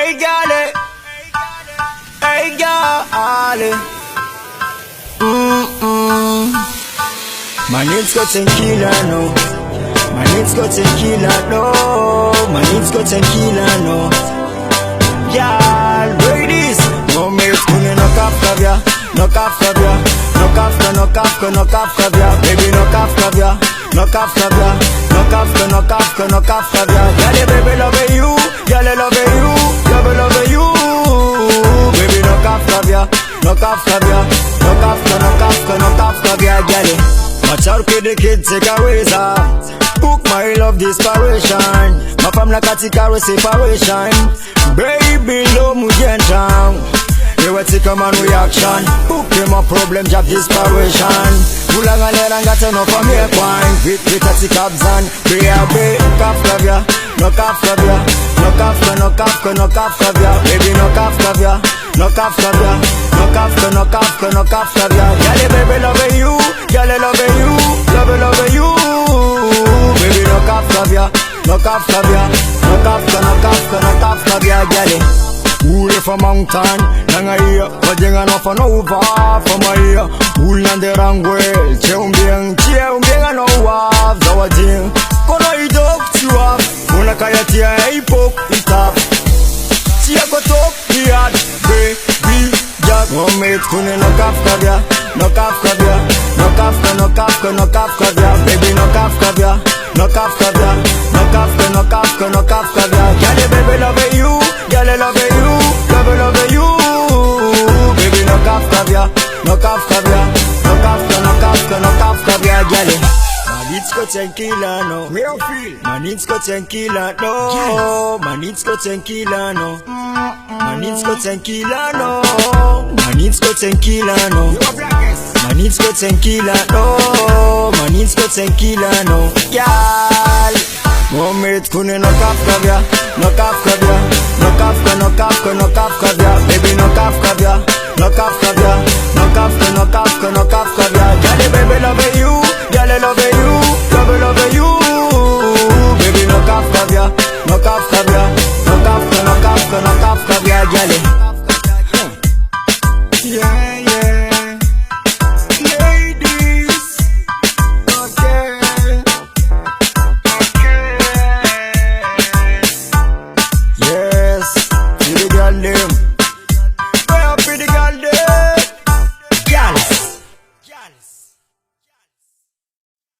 Hey, gal, hey, gal. Man, it's got 10 kilo, no. Man, it's got 10 kilo, no. Man, it's got 10 kilo, no. Y'all, ladies, no mates, kune no Afaka, no Afaka, no Afaka, no Afaka, no Afaka, baby, no Afaka, no Afaka, no Afaka, no Afaka, no Afaka. Y'all, baby, love you, y'all love you, love you, baby, no Afaka, no Afaka, no Afaka, no Afaka, no Afaka, y'all. Watch out with the kids, take away, sir. Book my love desperation. My family katika separation. Baby, love me down. They will take a man reaction. Book them a problem, job desperation. Mulanga leranga turn up from here point. With a tick up zan. Baby, Afaka, no Afaka, no Afaka, no Afaka, no Afaka. Baby, no Afaka, no Afaka, no Afaka, no Afaka, no Afaka. Girl, baby, love you. Girl, love you, love you, baby, no Afaka, no Afaka, no Afaka, no Afaka, no Afaka, girl. Who live a mountain, nanga here, but you no for no over from my ear. Who land the wrong way, cheumbiang, no wave, so what thing? Kono idok, chiwa, muna kaya tia, ipok, itap. Tia ko top, iad, baby, jack. No mate, kune no Afaka, no Afaka, no Afaka, no Afaka, no Afaka, baby, no Afaka, no Afaka, no Afaka, no Afaka, no Afaka. Girl, baby, love you, girl, love you, love you, baby, no Afaka, no Afaka, no Afaka, no Afaka, no Afaka, girl. Man, it's got 10 kilo, no. Real feel. Man, it's got 10 kilo, no. Man, it's got 10 kilo, no. Man, it's got 10 kilo, no. Man, it's got 10 kilo, no. Man, it's got 10 kilo, no. Man, it's got 10 kilo, no. Y'all, no mate, kune no Afaka, no Afaka, no Afaka, no Afaka, no Afaka, baby, no Afaka, no Afaka, no Afaka, no Afaka, no Afaka. Girl, baby, love